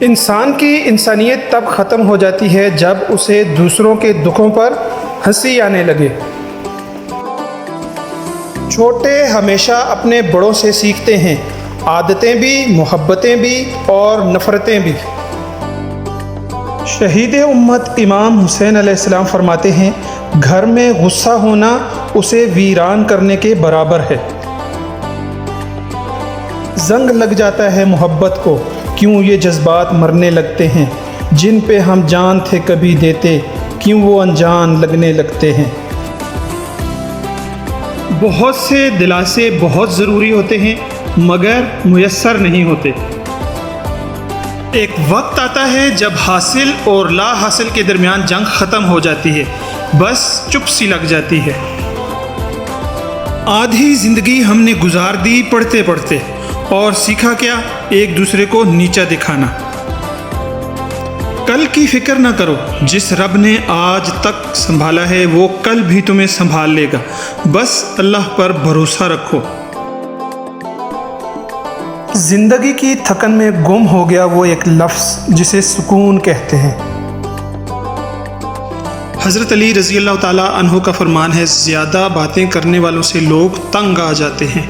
انسان کی انسانیت تب ختم ہو جاتی ہے جب اسے دوسروں کے دکھوں پر ہنسی آنے لگے۔ چھوٹے ہمیشہ اپنے بڑوں سے سیکھتے ہیں، عادتیں بھی، محبتیں بھی اور نفرتیں بھی۔ شہید امت امام حسین علیہ السلام فرماتے ہیں، گھر میں غصہ ہونا اسے ویران کرنے کے برابر ہے۔ زنگ لگ جاتا ہے محبت کو، کیوں یہ جذبات مرنے لگتے ہیں، جن پہ ہم جان تھے کبھی دیتے، کیوں وہ انجان لگنے لگتے ہیں۔ بہت سے دلاسے بہت ضروری ہوتے ہیں مگر میسر نہیں ہوتے۔ ایک وقت آتا ہے جب حاصل اور لا حاصل کے درمیان جنگ ختم ہو جاتی ہے، بس چپ سی لگ جاتی ہے۔ آدھی زندگی ہم نے گزار دی پڑھتے پڑھتے، اور سیکھا کیا؟ ایک دوسرے کو نیچا دکھانا۔ کل کی فکر نہ کرو، جس رب نے آج تک سنبھالا ہے وہ کل بھی تمہیں سنبھال لے گا، بس اللہ پر بھروسہ رکھو۔ زندگی کی تھکن میں گم ہو گیا وہ ایک لفظ جسے سکون کہتے ہیں۔ حضرت علی رضی اللہ تعالیٰ عنہ کا فرمان ہے، زیادہ باتیں کرنے والوں سے لوگ تنگ آ جاتے ہیں۔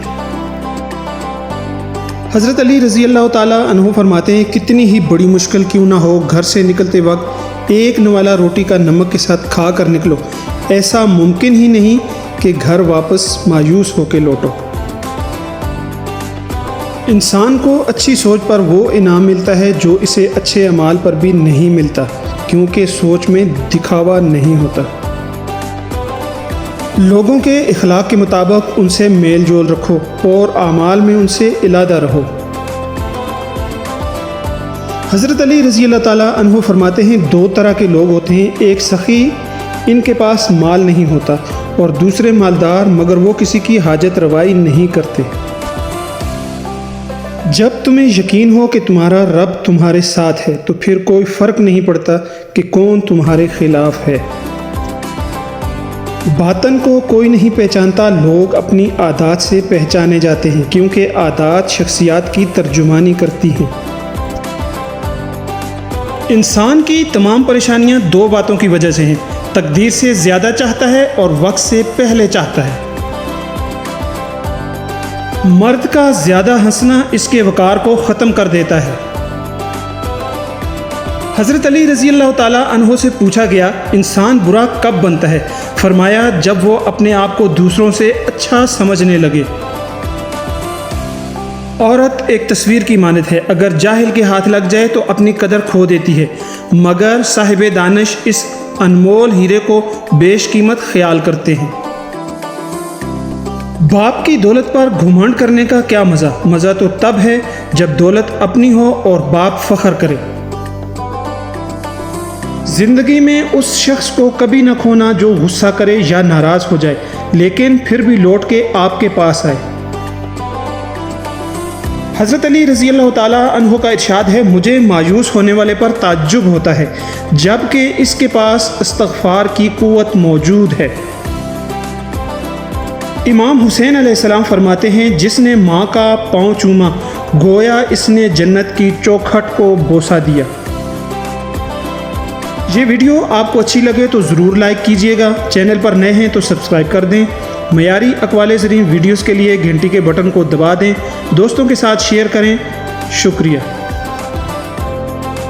حضرت علی رضی اللہ تعالیٰ عنہ فرماتے ہیں، کتنی ہی بڑی مشکل کیوں نہ ہو، گھر سے نکلتے وقت ایک نوالا روٹی کا نمک کے ساتھ کھا کر نکلو، ایسا ممکن ہی نہیں کہ گھر واپس مایوس ہو کے لوٹو۔ انسان کو اچھی سوچ پر وہ انعام ملتا ہے جو اسے اچھے اعمال پر بھی نہیں ملتا، کیونکہ سوچ میں دکھاوا نہیں ہوتا۔ لوگوں کے اخلاق کے مطابق ان سے میل جول رکھو اور اعمال میں ان سے علیحدہ رہو۔ حضرت علی رضی اللہ تعالیٰ عنہ فرماتے ہیں، دو طرح کے لوگ ہوتے ہیں، ایک سخی، ان کے پاس مال نہیں ہوتا، اور دوسرے مالدار مگر وہ کسی کی حاجت روائی نہیں کرتے۔ جب تمہیں یقین ہو کہ تمہارا رب تمہارے ساتھ ہے تو پھر کوئی فرق نہیں پڑتا کہ کون تمہارے خلاف ہے۔ باطن کو کوئی نہیں پہچانتا، لوگ اپنی عادات سے پہچانے جاتے ہیں، کیونکہ عادات شخصیات کی ترجمانی کرتی ہیں۔ انسان کی تمام پریشانیاں دو باتوں کی وجہ سے ہیں، تقدیر سے زیادہ چاہتا ہے اور وقت سے پہلے چاہتا ہے۔ مرد کا زیادہ ہنسنا اس کے وقار کو ختم کر دیتا ہے۔ حضرت علی رضی اللہ تعالیٰ عنہ سے پوچھا گیا، انسان برا کب بنتا ہے؟ فرمایا، جب وہ اپنے آپ کو دوسروں سے اچھا سمجھنے لگے۔ عورت ایک تصویر کی مانند ہے، اگر جاہل کے ہاتھ لگ جائے تو اپنی قدر کھو دیتی ہے، مگر صاحب دانش اس انمول ہیرے کو بیش قیمت خیال کرتے ہیں۔ باپ کی دولت پر گھمنڈ کرنے کا کیا مزہ؟ مزہ تو تب ہے جب دولت اپنی ہو اور باپ فخر کرے۔ زندگی میں اس شخص کو کبھی نہ کھونا جو غصہ کرے یا ناراض ہو جائے لیکن پھر بھی لوٹ کے آپ کے پاس آئے۔ حضرت علی رضی اللہ تعالیٰ عنہ کا ارشاد ہے، مجھے مایوس ہونے والے پر تعجب ہوتا ہے جبکہ اس کے پاس استغفار کی قوت موجود ہے۔ امام حسین علیہ السلام فرماتے ہیں، جس نے ماں کا پاؤں چوما گویا اس نے جنت کی چوکھٹ کو بوسہ دیا۔ یہ ویڈیو آپ کو اچھی لگے تو ضرور لائک کیجئے گا، چینل پر نئے ہیں تو سبسکرائب کر دیں، معیاری اقوال زرین ویڈیوز کے لیے گھنٹی کے بٹن کو دبا دیں، دوستوں کے ساتھ شیئر کریں۔ شکریہ۔